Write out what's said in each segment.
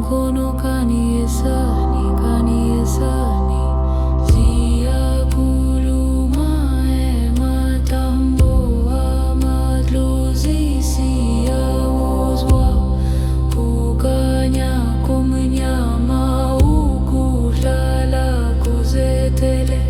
Mkono kaniesani, kaniesani, siya kulumae matambo amadluzi siya uzwa kukanya kumnyama ukulala kuzetele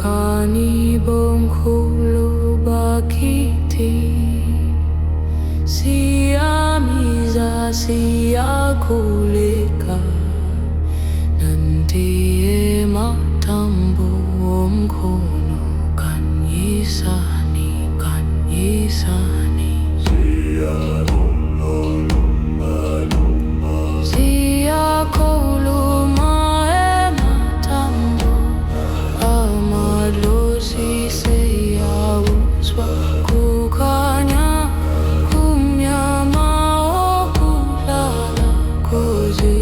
Kanibong khulu bakiti siyamiza siyakhuleka nandiye matambo omkhono kanyisani kanyisani kukanya kumnyama okulala kuzi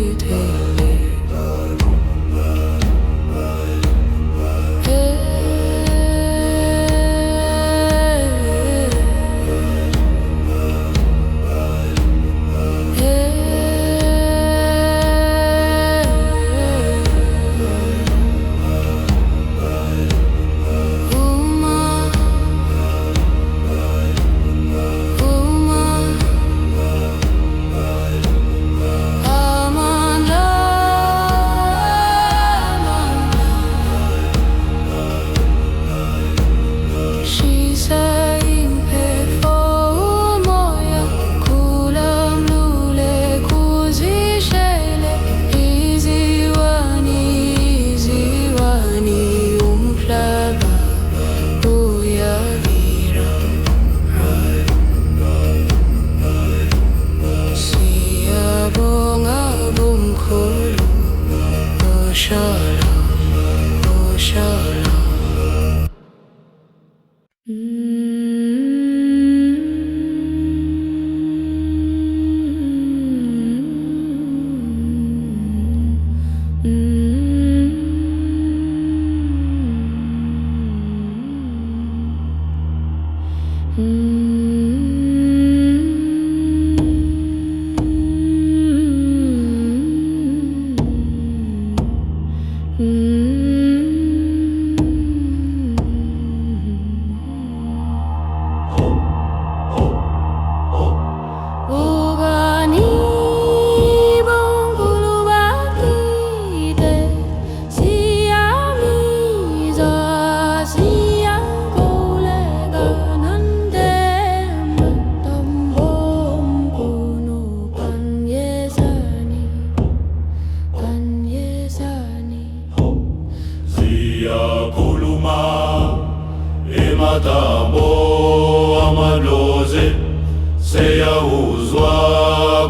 seyauzwa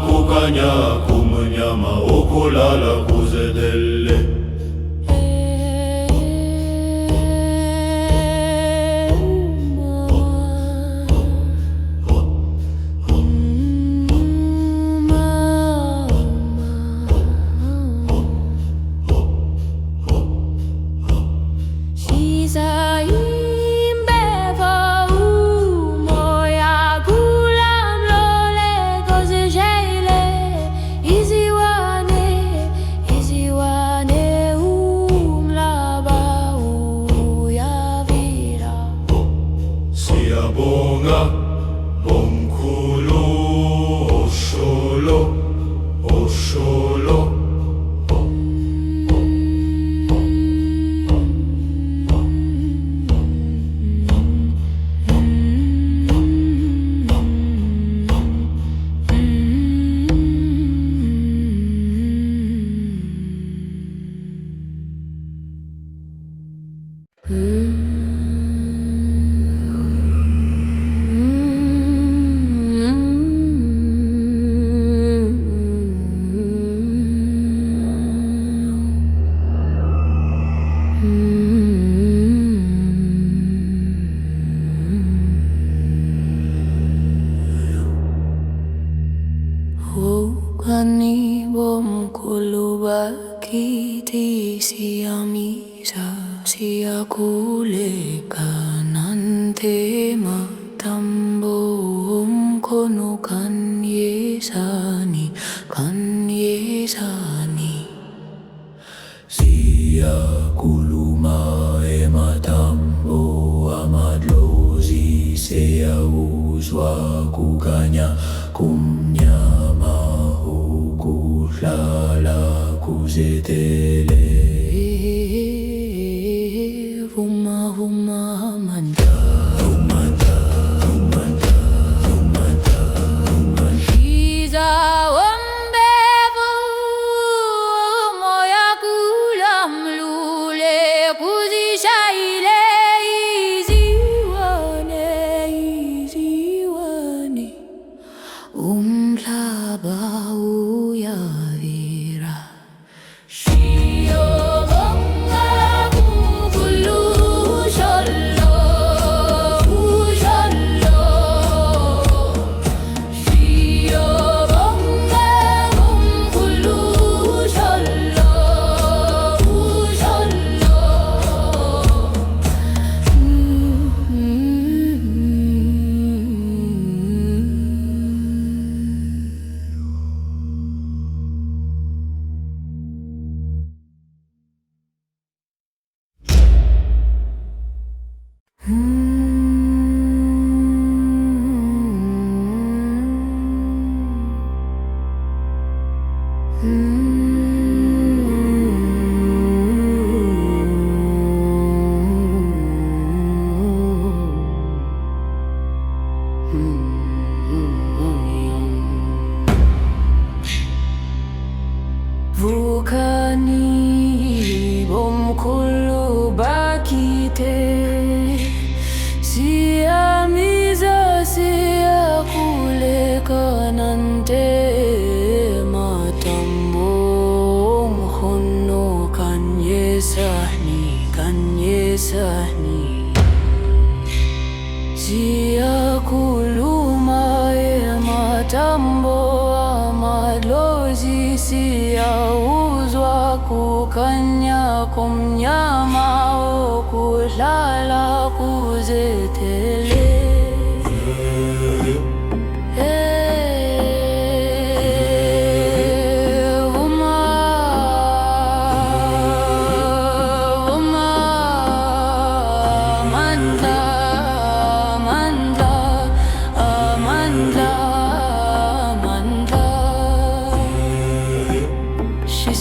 kukanya kumnyama okulala kuzedele. Siyabonga bomkhulu Osholo, Osholo. Wukani bomkhulu bakithi siyamisa siyakhuleka nante matambo omkhono kanyesani Siyakhuluma ematambo amadlozi seyauzwa kukanya kumnyama ukuhlala kuzedele. Vuma vuma manda Iza wambevu moya kula mlule kuzishaile iziwane umhlaba uyavira. Siyabonga bomkhulu Osholo, Osholo. Siyabonga bomkhulu Osholo, Osholo. Vukani bomkhulu bakithi siyamisa siyakhuleka nante matambo omkhono kanyesani siyakhuluma ematambo amadlozi siyauzwa kukanya kumnyama okuhlala kuzedele.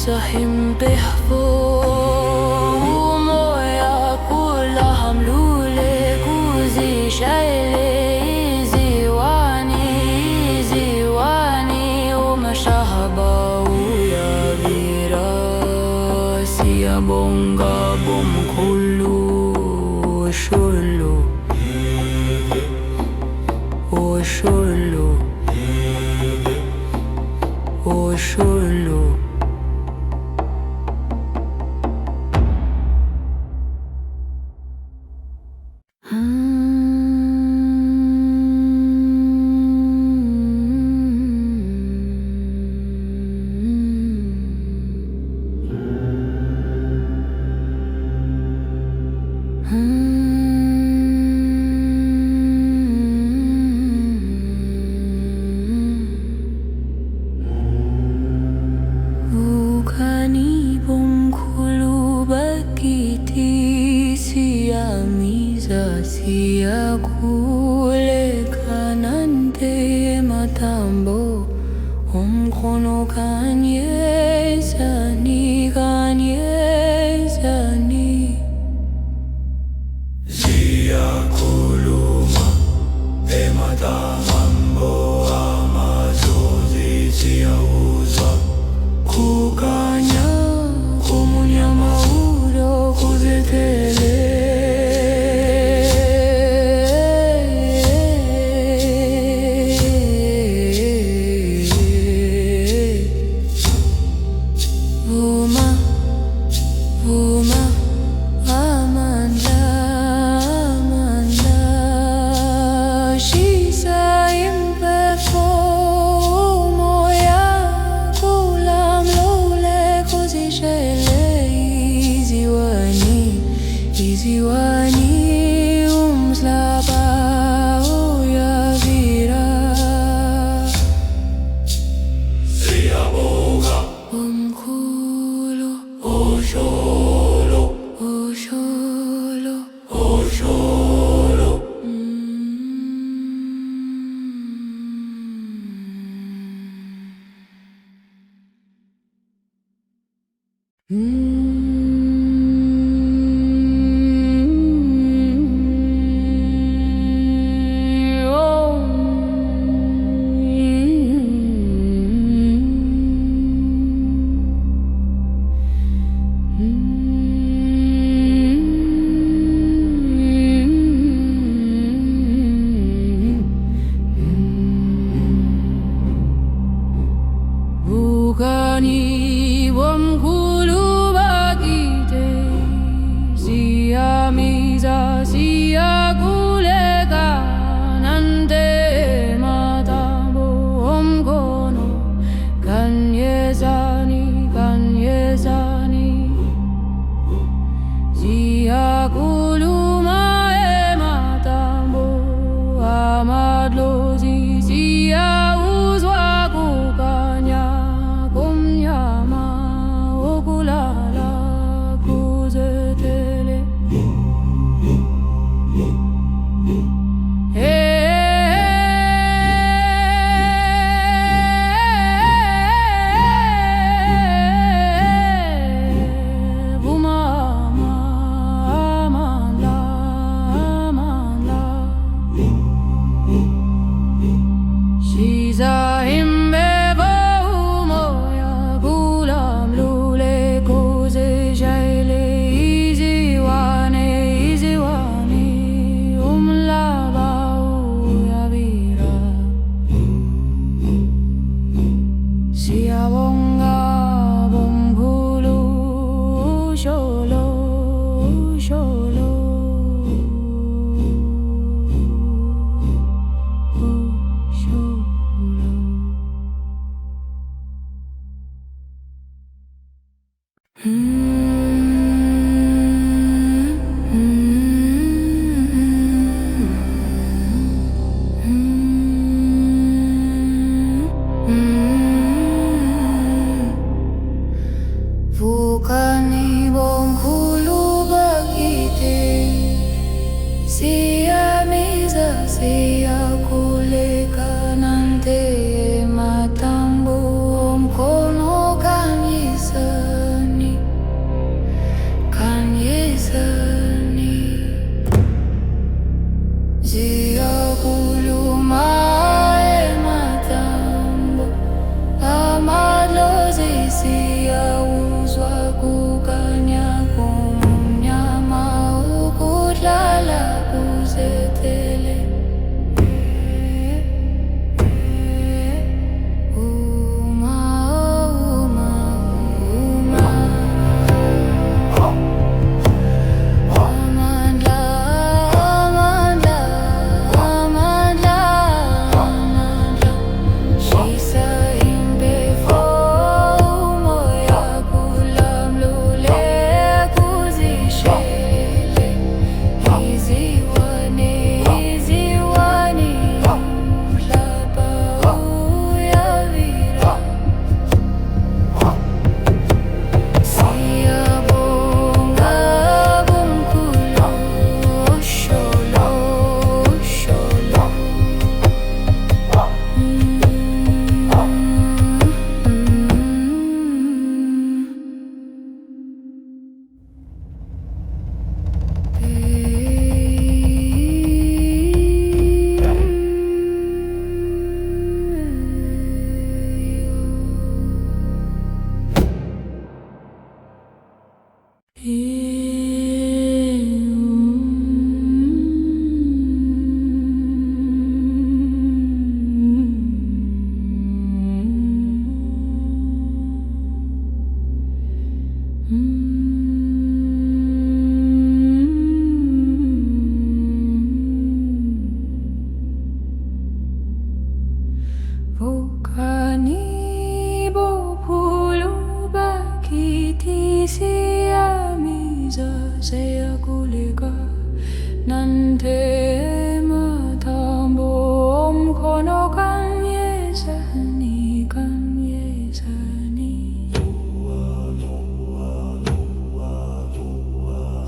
Sahim behfo moya kula hamlule kuzishaile iziwani umashahaba uyavira. Siyabonga bomkhulu Osholo, Osholo. usholo. Ukani bomkhulu bakiti siyamiza siyakhuleka nante matambo umkhono kanyezani kanyezani Siyakhuluma ematambo amazozi siyawuzwa kukanya kumunyama uro kuzetele Vuma, vuma, amanda, amanda Shisa impefo moya kulam lole kuzishele iziwani umslaba uyavira Siyabonga umkhulu Osholo usholo Osholo Ukani bomkhulu bakite siyamiza siyakhuleka nante matambo omkhono kanyezani kanyezani siyakhuluma ematambo amadlozi siyawuzwa kukanya kumnyama wokulala kuzetele Vuma, amanda, amanda Shiza imbevo moya gulam lule koze jaile iziwani umlaba uyavira Siyabonga bomkhulu usholo usholo usholo Bukani bopulu bakiti siamiza saya kulika nante matambo omkono kanyesani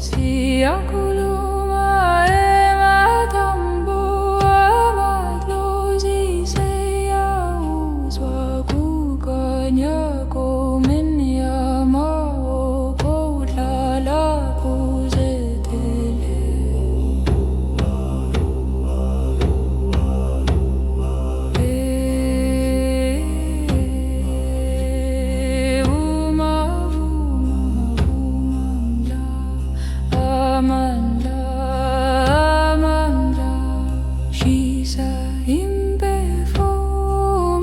siya kuluma matambo amatlozi saya uzwa kukanya komenya mao kodlala kuzetele Amanda, she's a imperfo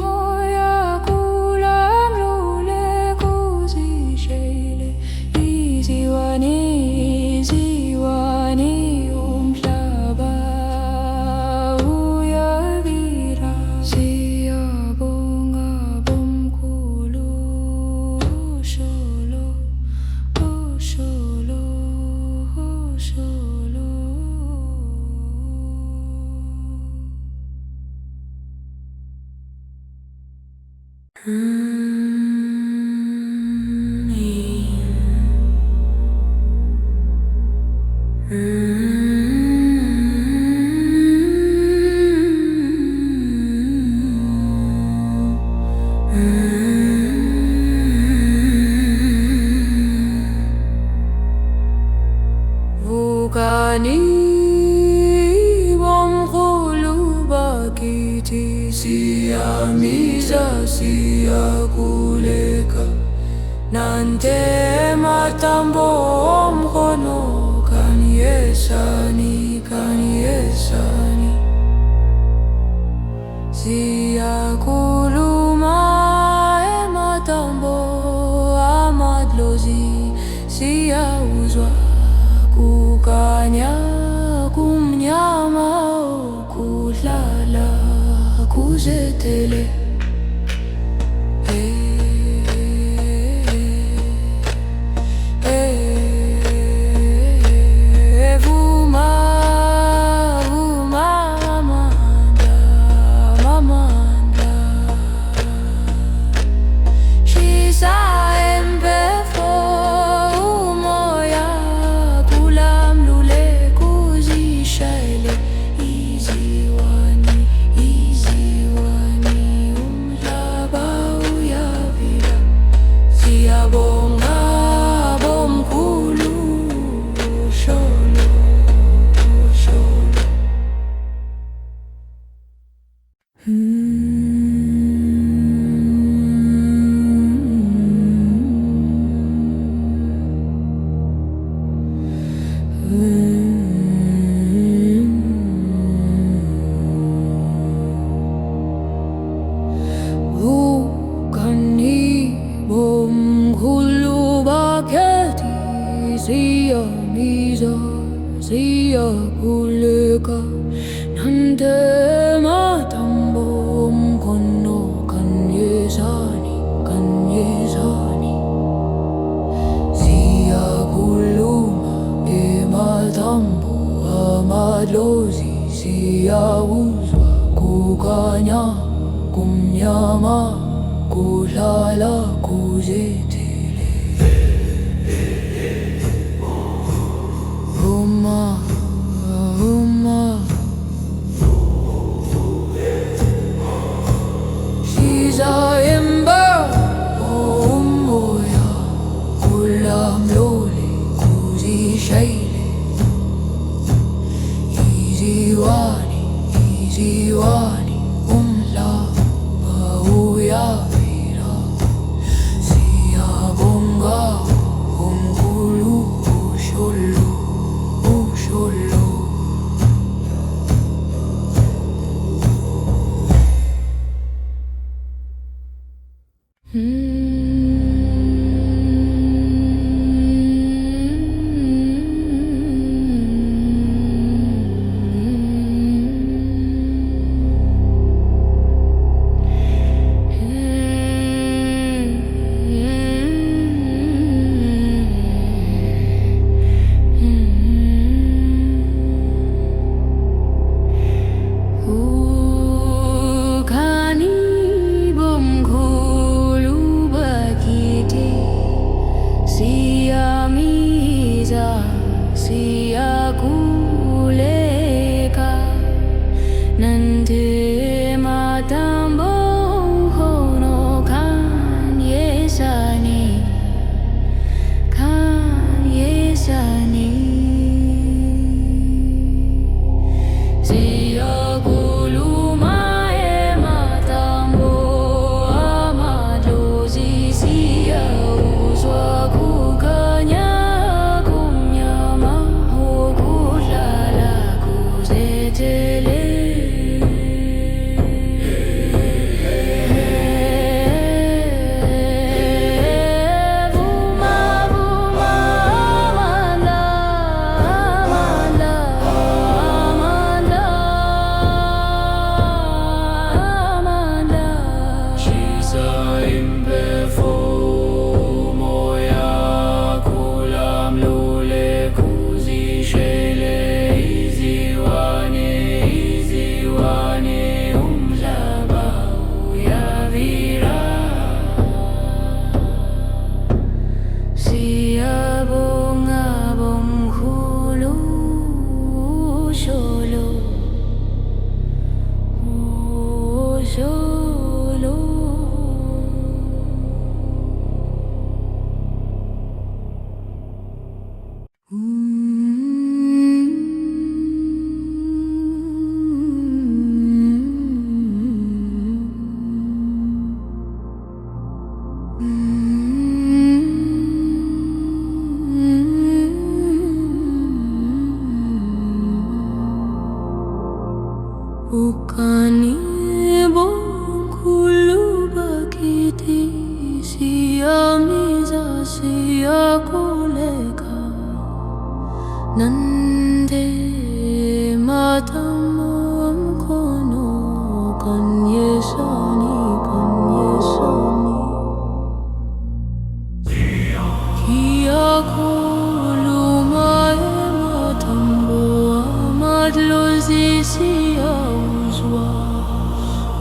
moya kulam lule kuzi shele easy wani umhlaba uyavira siyabonga bomkhulu sholo sholo sholo Vukani bomkhulu bakiti siyamiza siyakuleka nante matambo omkono kanyesani siyakuluma ematambo amadlozi siyauzwa kukanya kumnyama kudlala kuzetele mamanda she's a imperfo moya kulam lule kuzi shele easy wani umhlaba uyavira siyabonga bomkhulu sholo Vukani bomkhulu baketi siyamiza siyakuleka nante matambo omkono kanyesani siyakuluma ematambo amadlozi siyauzwa kukanya kumnyama kudlala kuzetele uma she's a ember moya kulam lole kuzi shele easy wani umhlaba uyavira siyabonga omkhulu sholo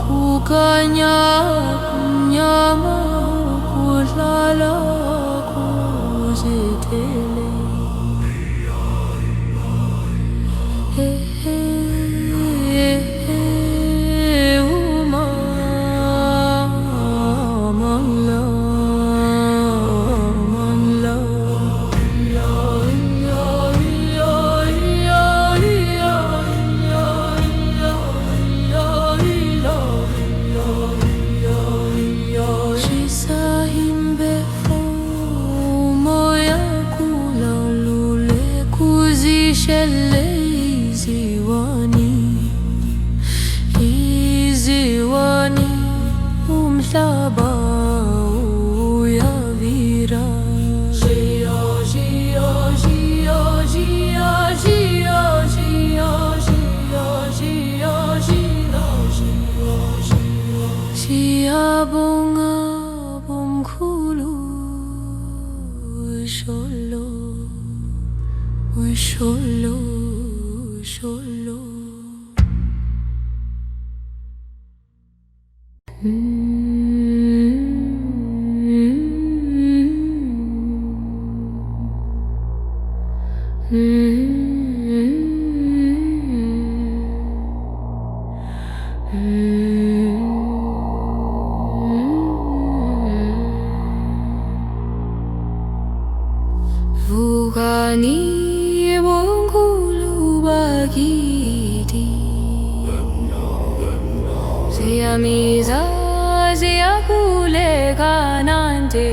Kukanya kunyama kulala kuzitele iziwani umhlaba uyavira Jia jia jia jia jia jia jia jia jia jia siyabonga bomkhulu sholo sholo sholo Vugani bongkulu bagiti Siamiza siakule kanante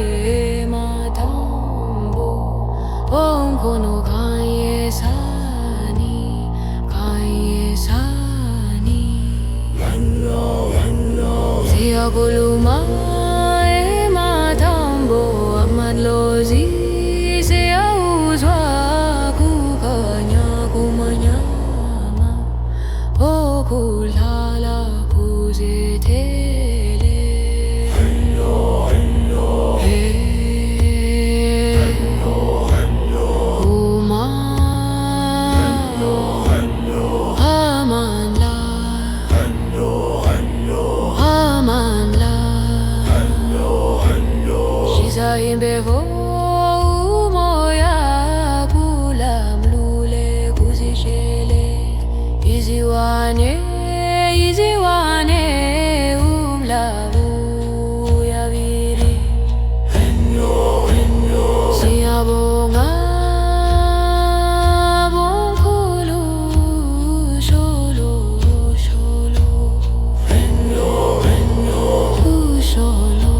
matambo Bongkono kanye sani Siakuluma matambo amadlozi kulala kuzitele uma amanla Shizahimbevo umoya pulamlule kuzishele iziwane umlabu yaviri siyabonga bomkhulu sholo sholo sholo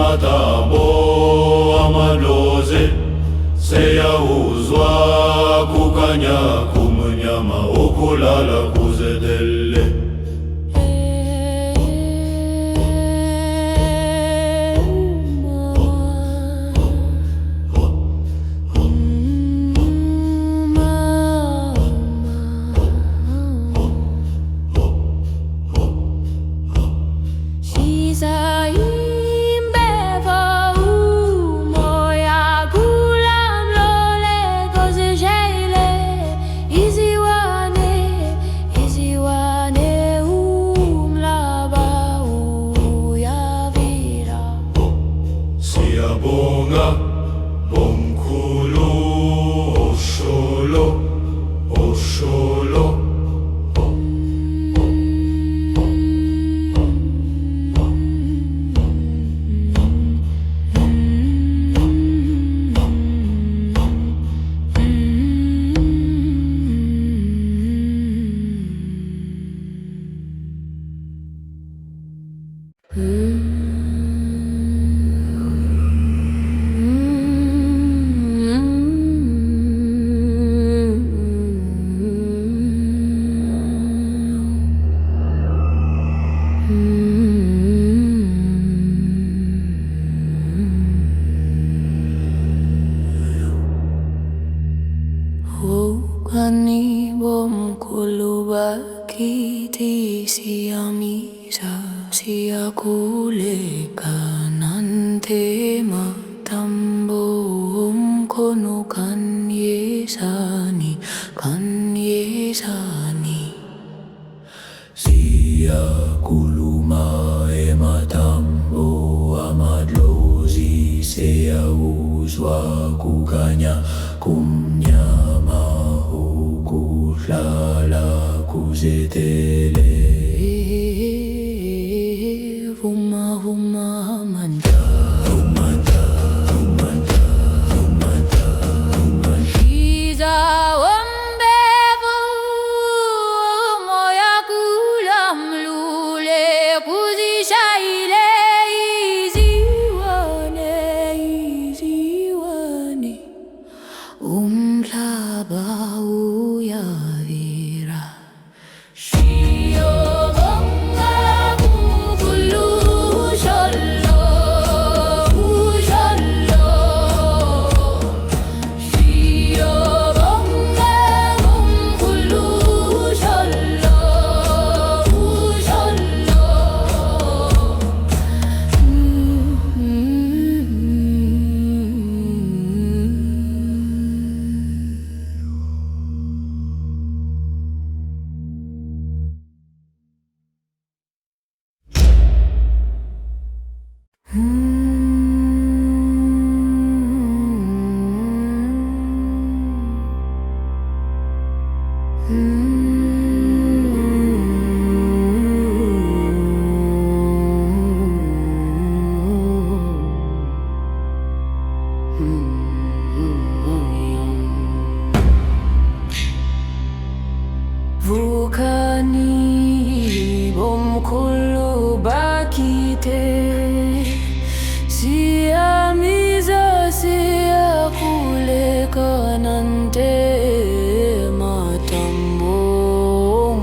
Matambo amaloze seyauzwa kukanya kumnyama okulala kuzedele Siyabonga bomkhulu osholo osholo Ani bomkhulu bakiti siyamisa siyakhuleka nante matambo umkhono kanyesani siyakhuluma ematambo amadlozi seyauzwa kukanya kumnyama ukuhlala kuzetele Vuma vuma manda Iza wambevu moya kulamlule kuzishaile iziwane umhlaba uyavira Shiyobonga Ukani bomkhulu bakithe siyamiza siyakhuleka nante matambo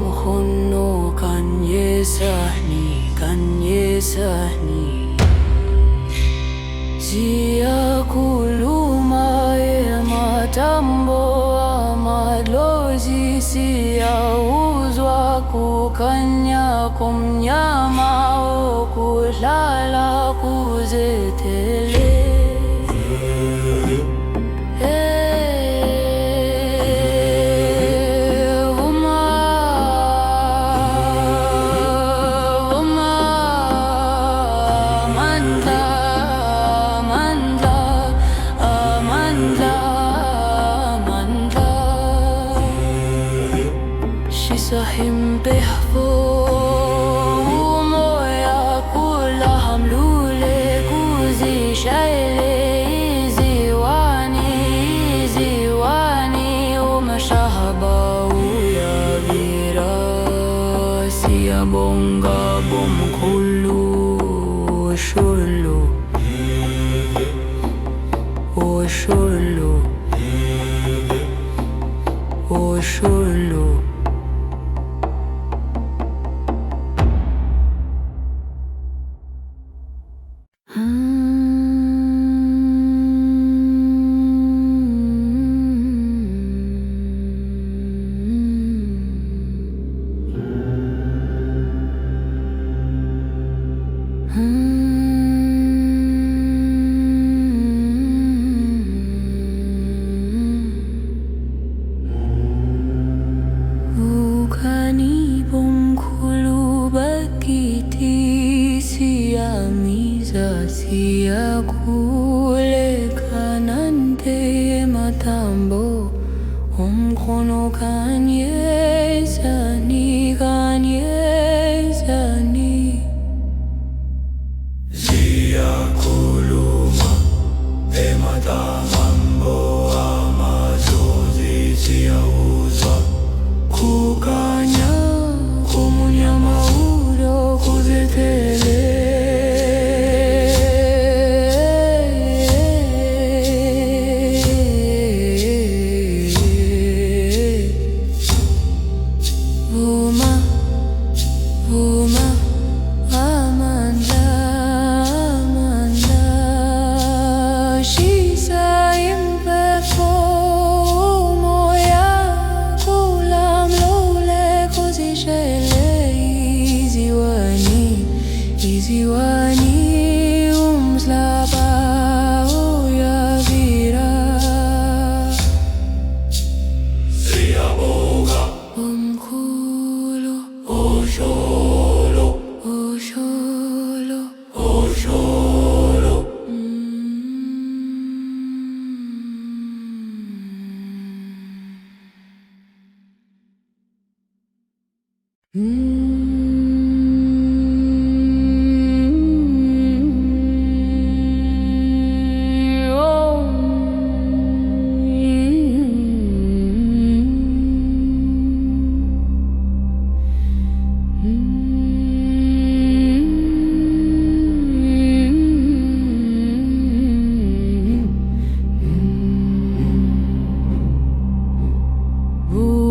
mkhono kanyesahni siyakhuluma matambo amadlozi siyauzwa kukhanya komnyama okuhlala kuzethele Sahimpeho moya kula hamlule kuzishaile iziwani umashahaba uyavira siyabonga bomkhulu osholo Ukani bomkhulu bakithi siyamiza siyakhuleka nante matambo umkhono kanyesahni siyakhuluma matambo amadlozi siyauzwa kukhanya komnyama kuzethele Vuma amandla shisa impefo moya kulamlole kuzishele iziwani umslaba uyavira siyabonga bomkhulu osholo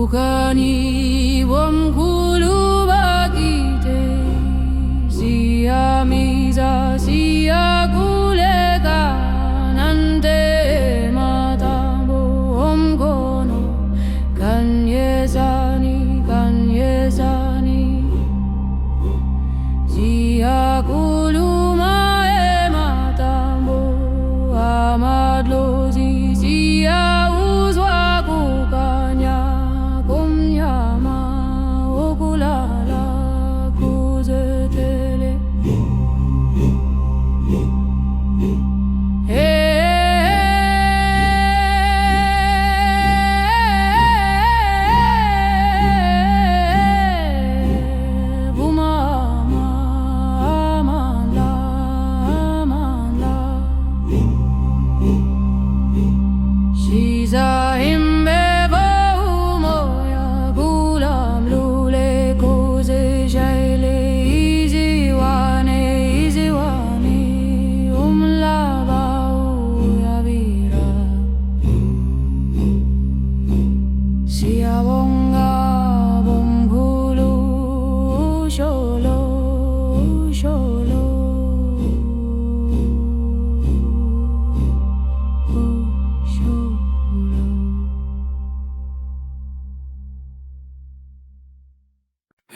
Ukani bomkhulu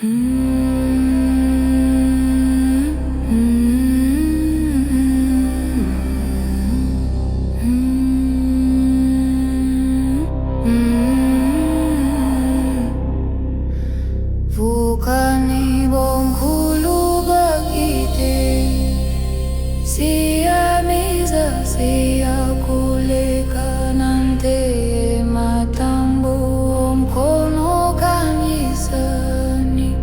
Bukan ibong hulu bagiti Siya misa siya kulika nante matambuom kono kanyisani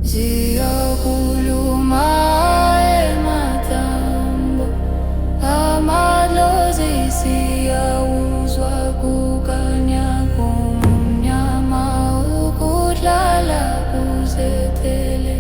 Siya kulumae matambo Amadlozi siya uzwa kukanya kumnyama ukutlala kuzetele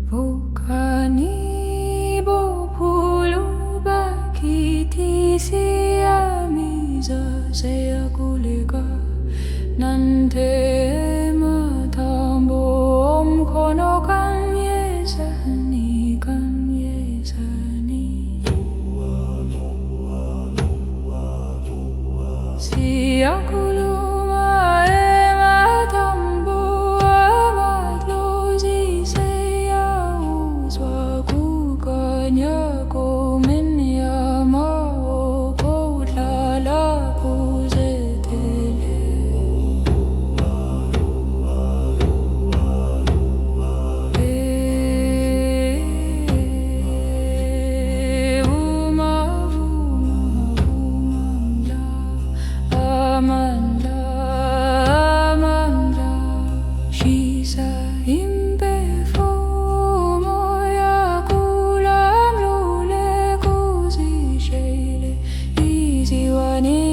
Bukan ibu hulu bagiti siya misa siya kulika nante matambo om kono kanyesani siya kulumae matambo amadlozi siya uzwa kukanya kuminyama ukutlala kuzetele Amanda, she's a imbe fumo ya kulam lule kuzi shele Iziwani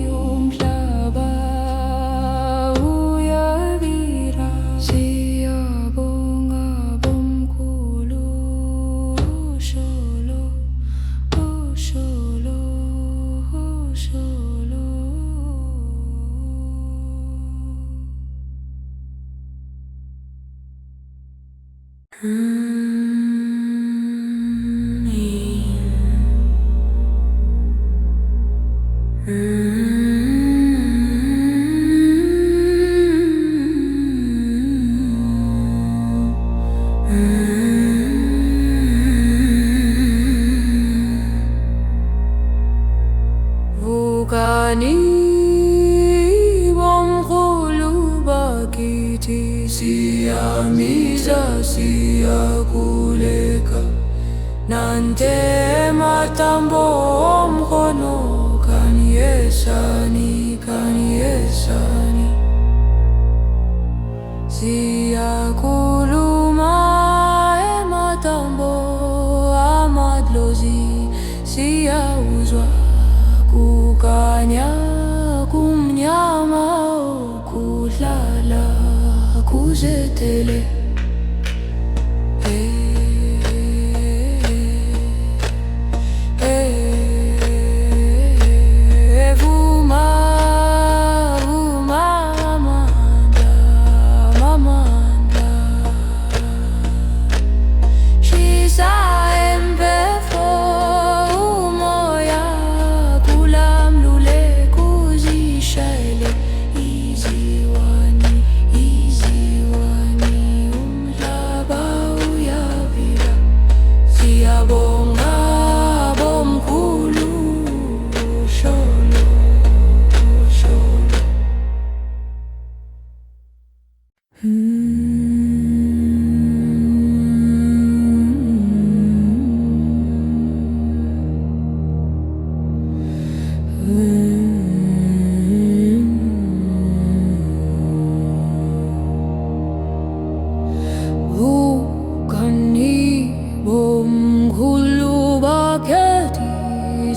umhlaba uyavira Siyabonga bomkhulu usholo Bukan ibong hulu bagiti siya misa siya kulika nante matambo om kono kanyesani siya kulumae matambo amadlozi siya uzwa kukanya kumnyama ukutlala kuzetele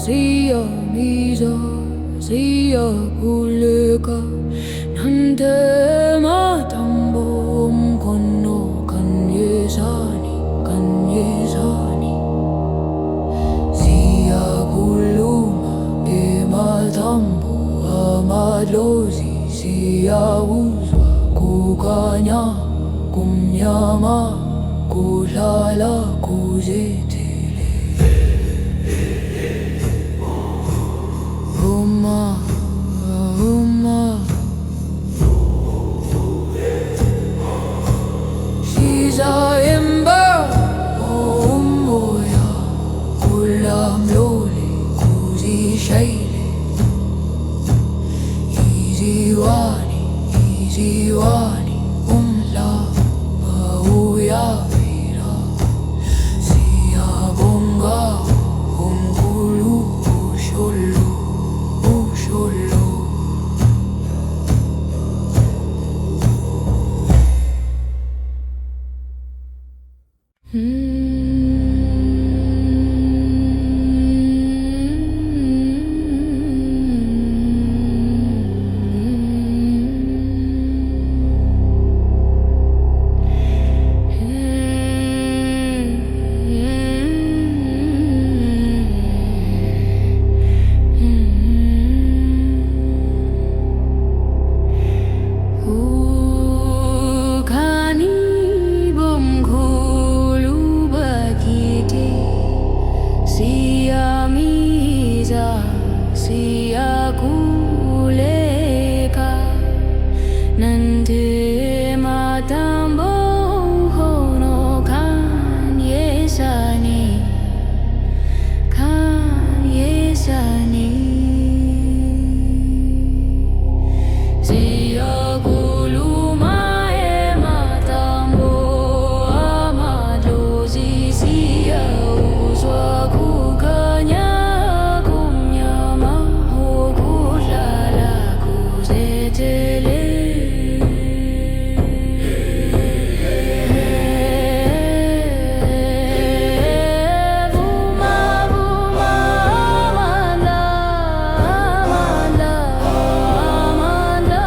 siyamisa, siyakhuleka nante matambo omkhono kanyesani, kanyesani. Siyakhuluma ematambo amadlozi, siyawuzwa kukhanya kumnyama, kuhlala kuzethele. Uma, uma, sizahamba umoya kulamlole kuzishayile. Iziwani, iziwani, umhlaba uyavira. Siyabonga umkhulu usholo, usholo. Siyakhuleka nante matambo omkhono kanyesani, kanyesani. Siyakhuluma ematambo amadlozi, siyawuzwa kukhanya kumnyama, kuhlala kuzethele. Vuma, vuma, amandla, amandla, amandla,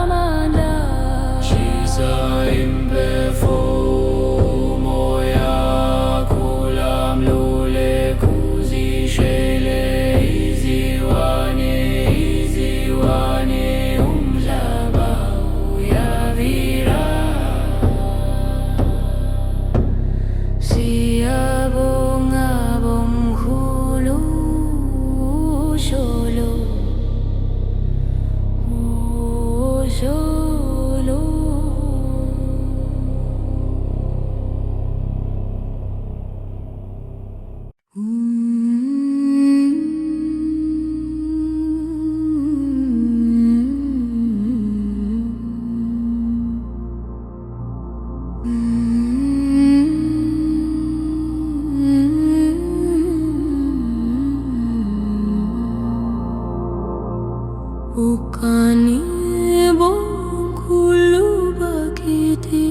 amandla. Shisa impefumo yakulamlule kuzishele. Iziwani, iziwani, umhlaba uyavira. Siyabonga bomkhulu usholo, usholo. Ukani bomkhulu bakithi,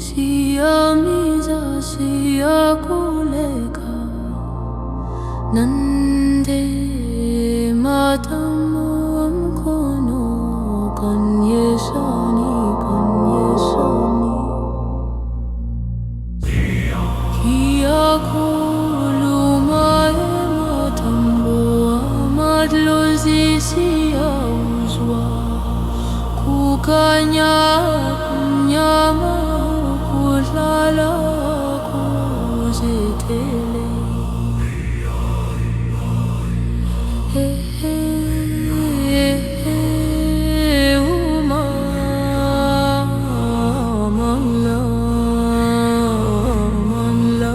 siyamisa, siyakhuleka nante matambo omkhono kanyesani, kanyesani. Siyakhuluma ematambo amadlozi, siyawuzwa kukhanya kumnyama, kuhlala kuzethele. Uma, amandla, amandla.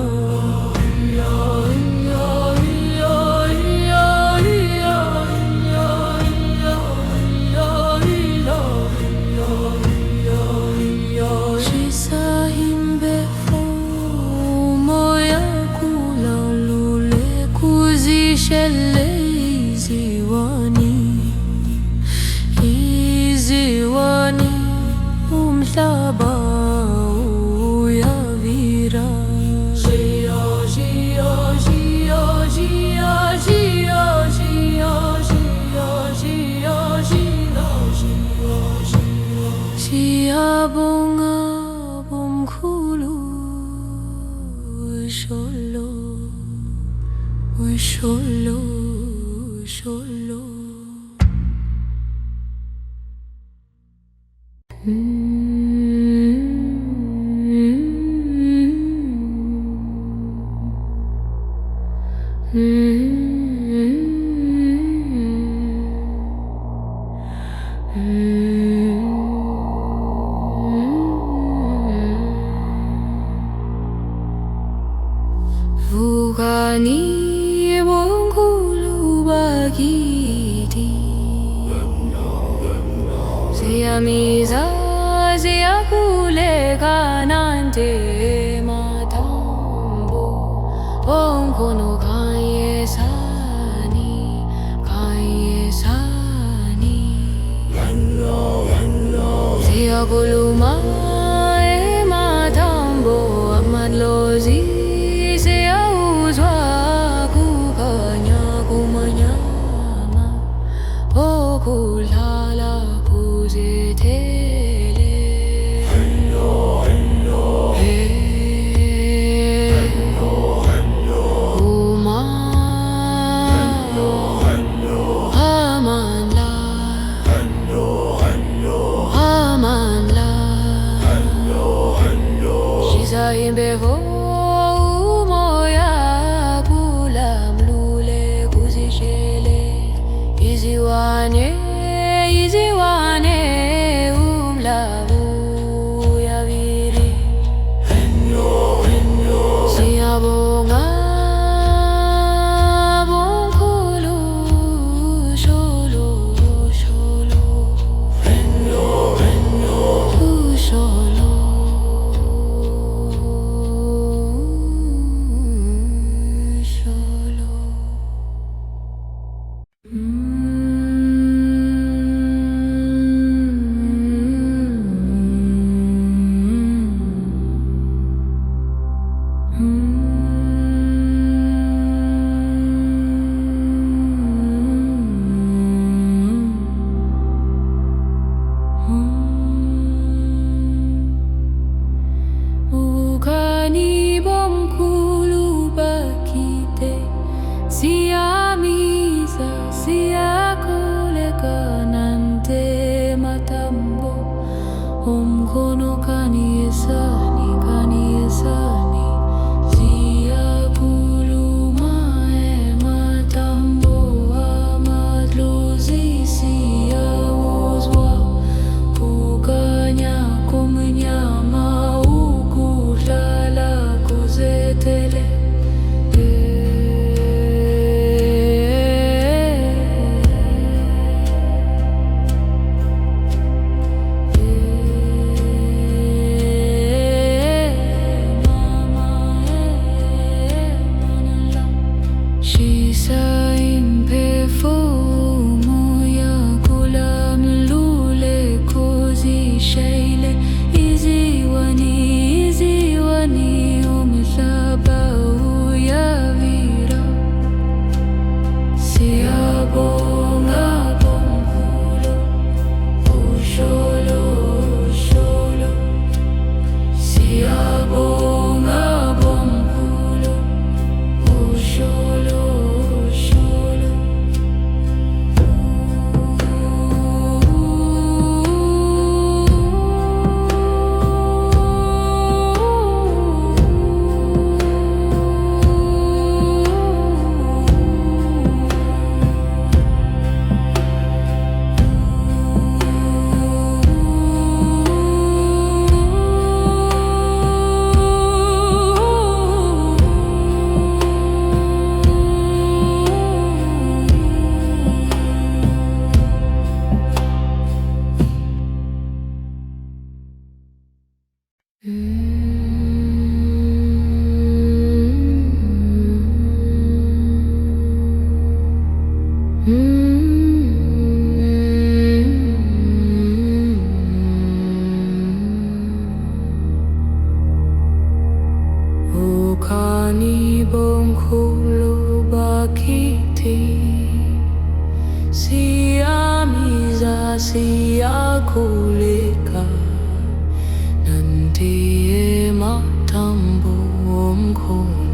Shele iziwani, iziwani, umhlaba uyavira. Shia, shia, solo, we're solo, solo. Vugani bongkulu bagiti Siamiza siakule kanante matambo Bongkono kayesani Siakuluma matambo amadlozi kulala kuzetele uma amanla shiza imbevo umoya bulamlule kuzishele iziwane umlavu yaviri siyabonga bonkulu sholo sholo sholo Siamiza siakule kanante matambo Omkono kaniesani Siakuluma matambo amadlozi siawuzwa Kukanya kumnyama ukuhlala kuzetele Vugani bongkulu bagiti Siamiza siakuleka nanti matambo omkono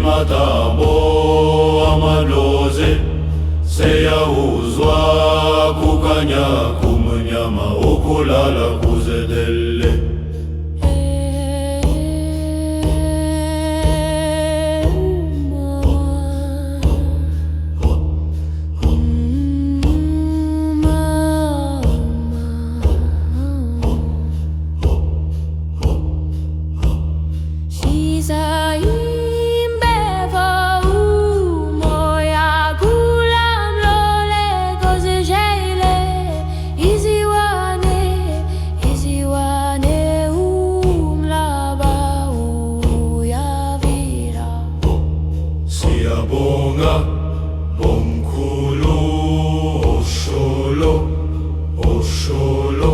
Matambo amaloze seyauzwa kukanya kumnyama okulala kuzedele Siyabonga bomkhulu osholo osholo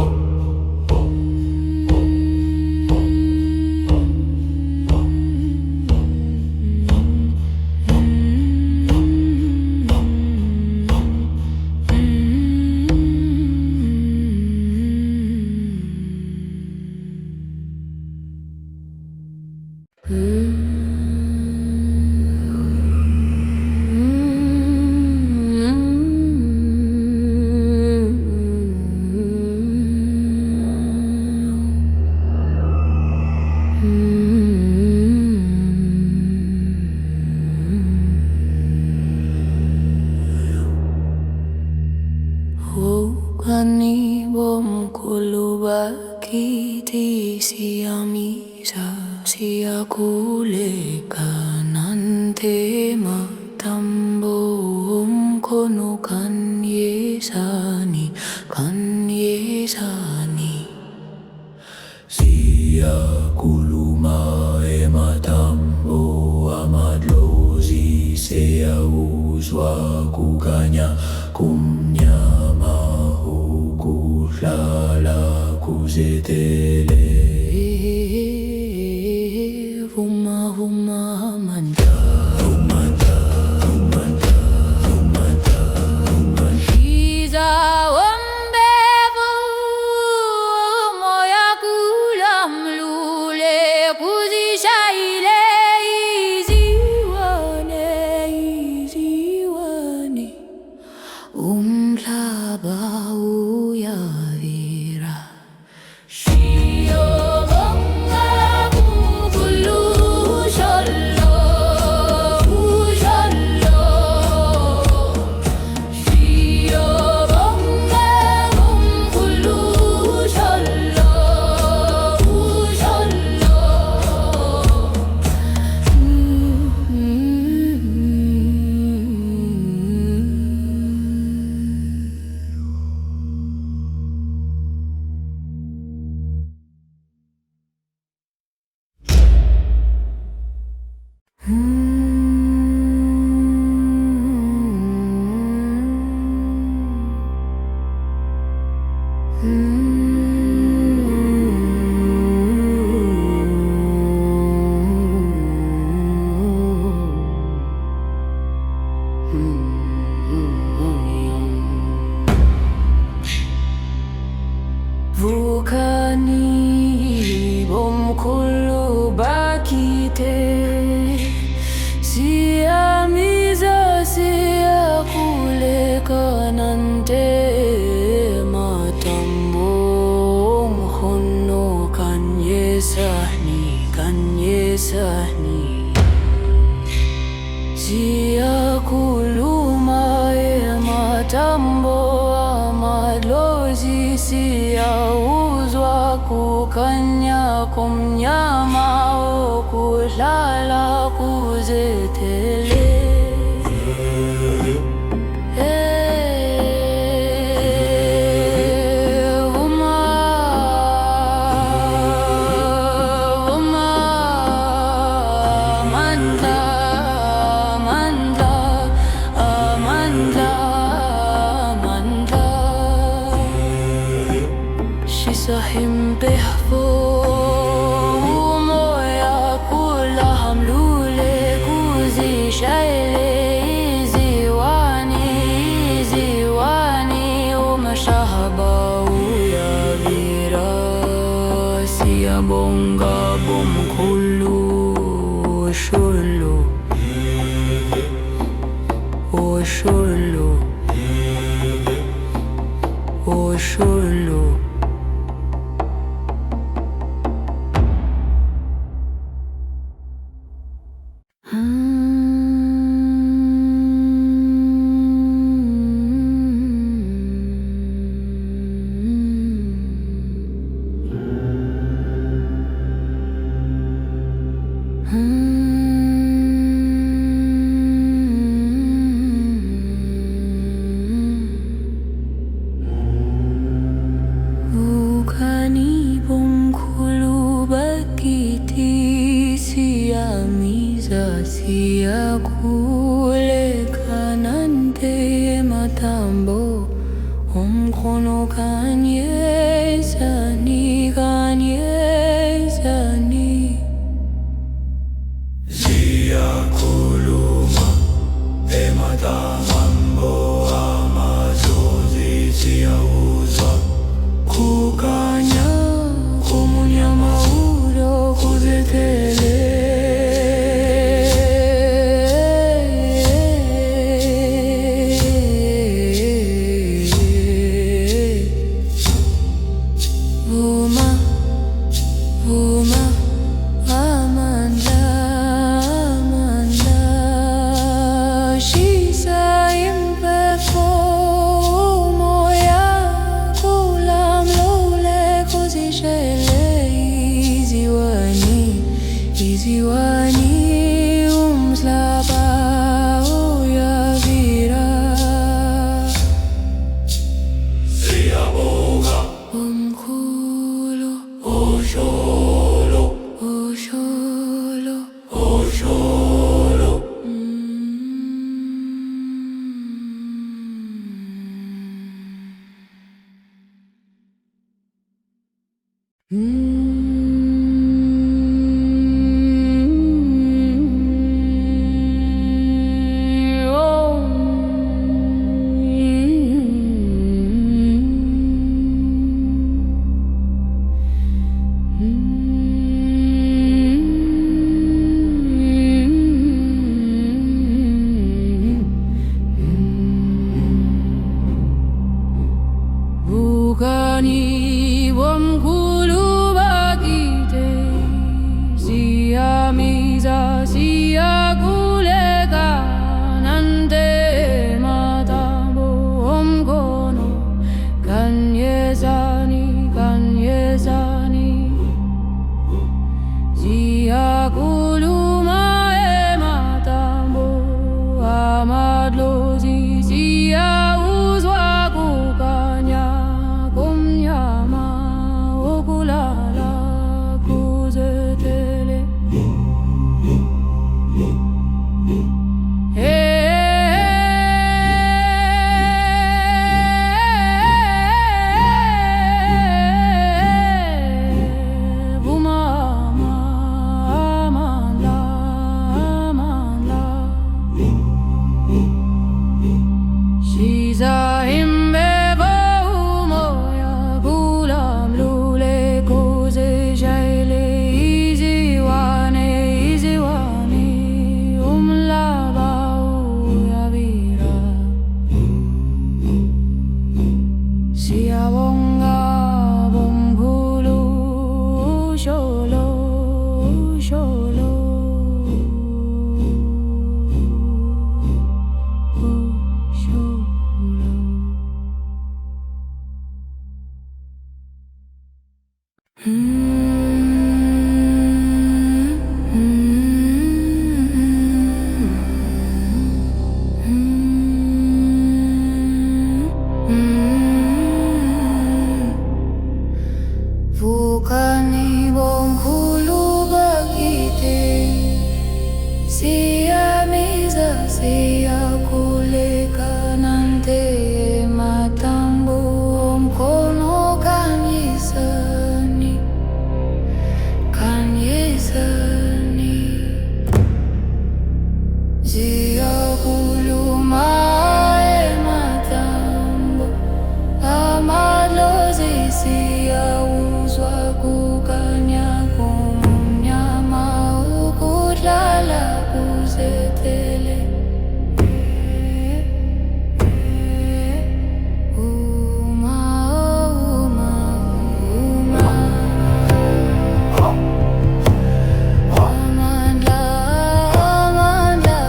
Wukani bomkhulu bakithi siyamisa siyakhuleka nante matambo omkhono kanyesani siyakhuluma ematambo amadlozi seyauzwa kukanya kumnyama ukuhlala kuzetele Vuma vuma manda Iza wambevu moya kula mlule kuzishaile iziwane umhlaba uyavira Vukani bomkhulu bakithi siyamiza siyakhuleka nante matambo omkhono kanyesani siyakhuluma ematambo amadlozi siyauzwa kukanya kumnyama okuhlala kuzetele amandla, amandla, amandla, amandla. Shisahimpeho umoya kula hamlule kuzishaile iziwani, iziwani umashahaba uyavira siyabonga bomkhulu osholo, osholo, osholo. Bukan ibongkhulu bakiti siyamiza siyakulekanante matambo omkhono kanyezani, kanyezani. Siyakhuluma ematambo amazozi siyawuzwa Kukanya kumunyama uro kuzetele Uma, uma, amandla, amandla. Shisahimpeho umoya kuzetele uma uma uma amandla amandla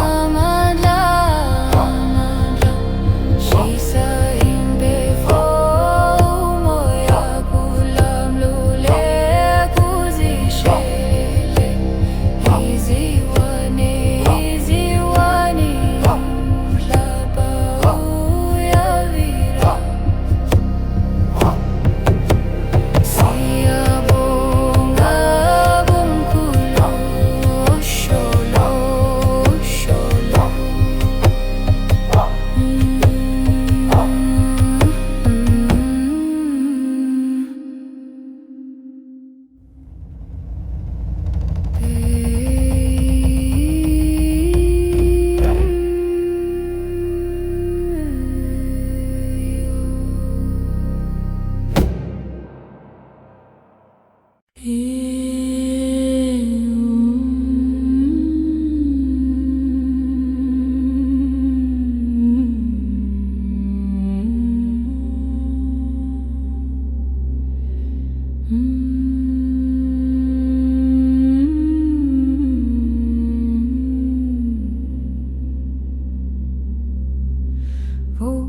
amandla amandla shisa imbefo umoya kulamlule kuzishele iziwane iziwane umhlaba uyavira siyabonga bomkhulu osholo osholo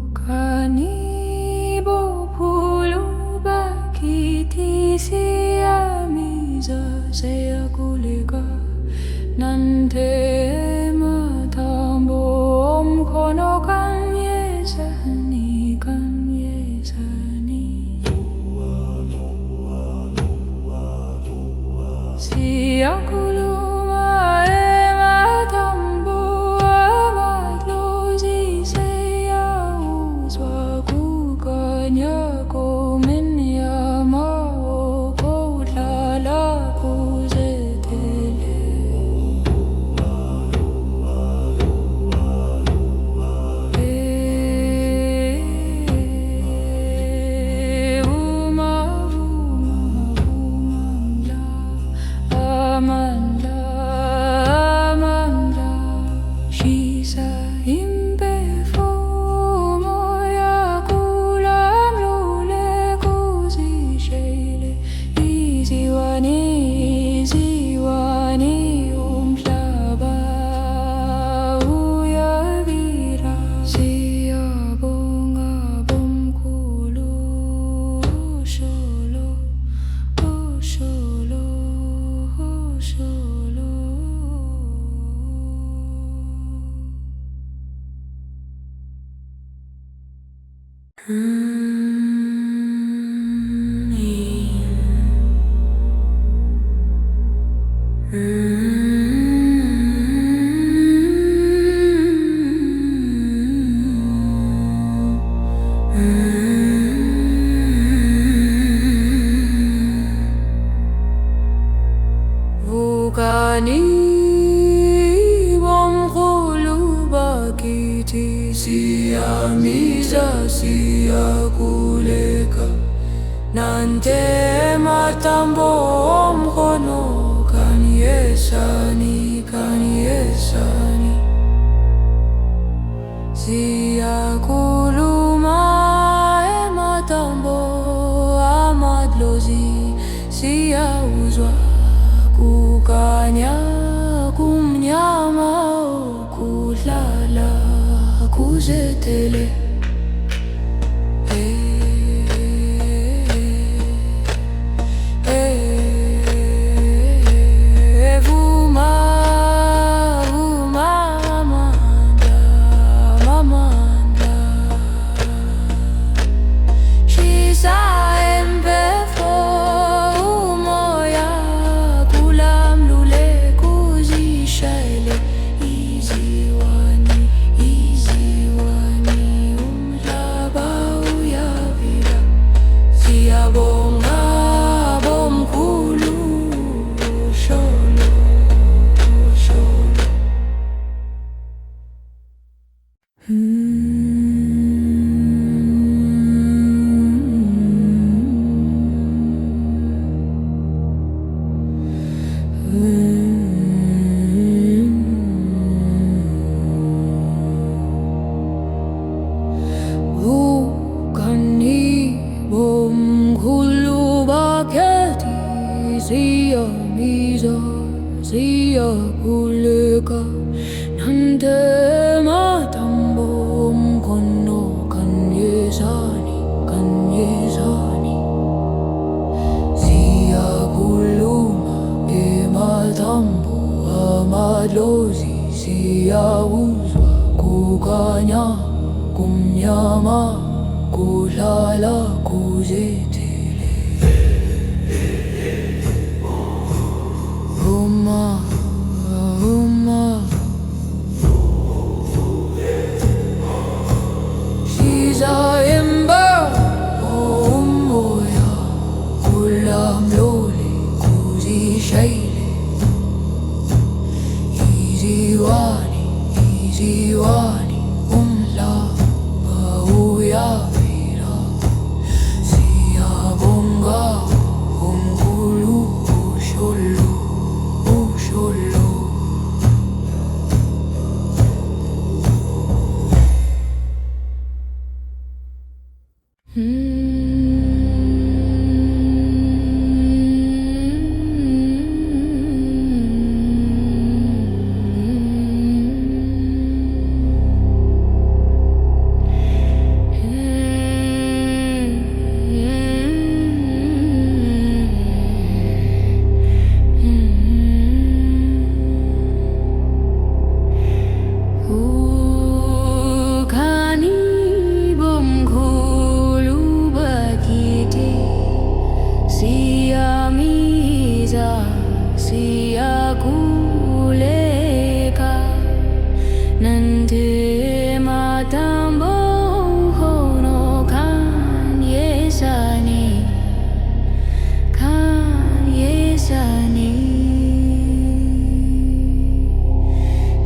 Vukani bophulu bakiti siyamiza seyakuleka nante matambo omkhono kanyesani kanyesani siyakuluma ematambo amadlozi seyawuzwa kukanya komenyama okudlala kuzetele uma umandla amandla amandla shisa imbefo umoya kulamlule kuzishele iziwane iziwane umhlaba uyavira siyabonga bomkhulu osholo osholo osholo Vukani bomkhulu bakiti siyamiza siyakuleka nante matambo omkhono kanyesani kanyesani siyakuluma ematambo amadlozi siyawuzwa kukanya kumnyama okudlala kuzetele vuma vuma amandla amandla shisa embefo umoya kulamlule kuzishele iziwane iziwane kuleka nante matambom kono kanyesani siya kuluma matambo amadlozi siya uzwa kukanya kumnyama kulala kuzetele Uma She's a ember moya kulam loli kuzi shaile easy wani umla bauya vira siya bonga umkulu ushulu Siya kuleka nante matambo kono kanyesani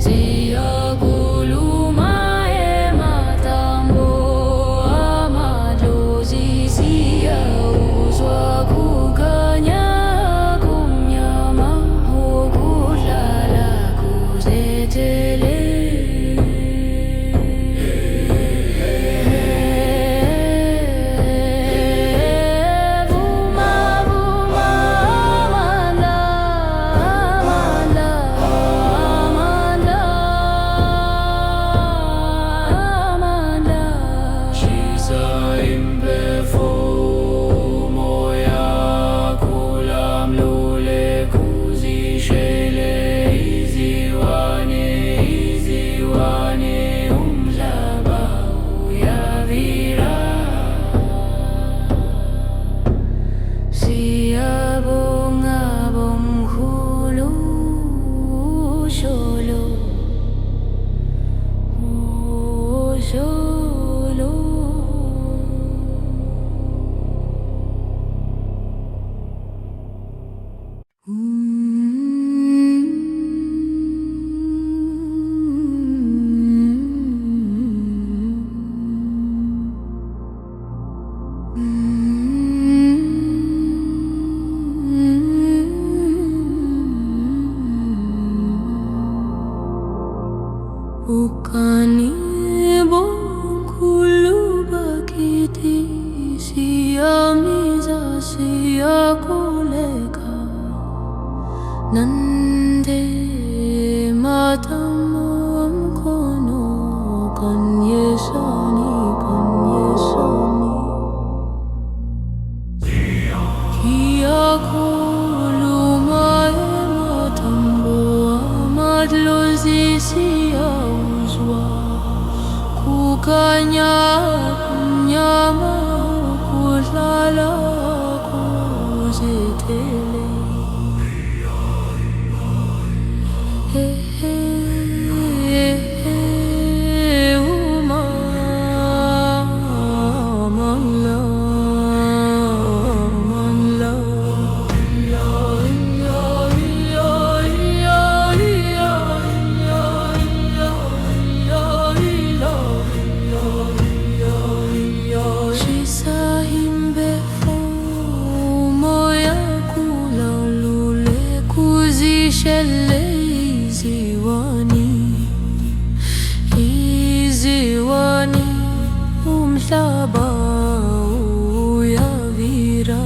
siya kuluma matambo amadlozi siya uzwa kukanya Ukani bongkulu bakiti siya miza siya kuleka nande matamam kono kanyesani siya kuluma matambo amadlozi siya kukanya kumnyama kulala kuzetele Easy wani umhlaba uyavira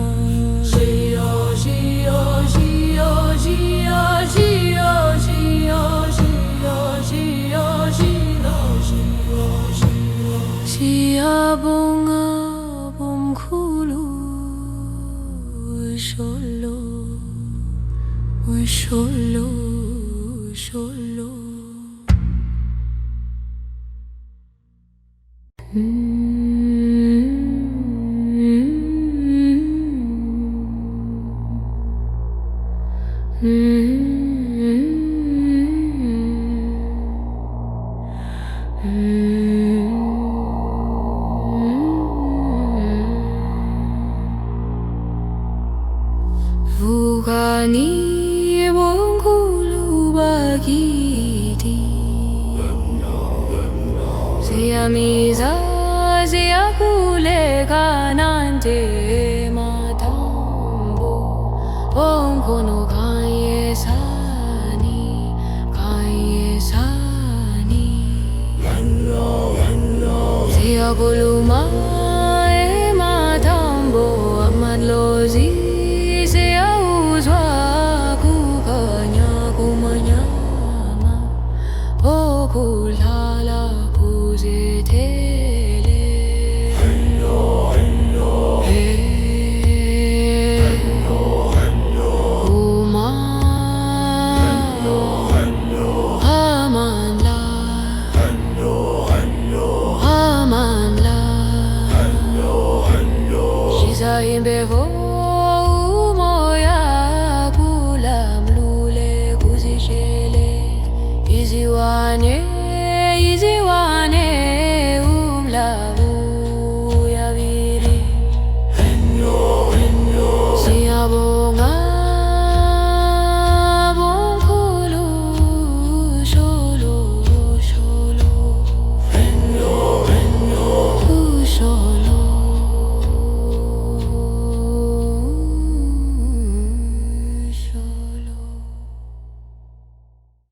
Gia sholo Vugani bongkulu bagiti Siamiza siakule kanante matambo Bongkono kayesani Siakuluma matambo amadlozi kulala kuzithele uma amandla Shiza imbevo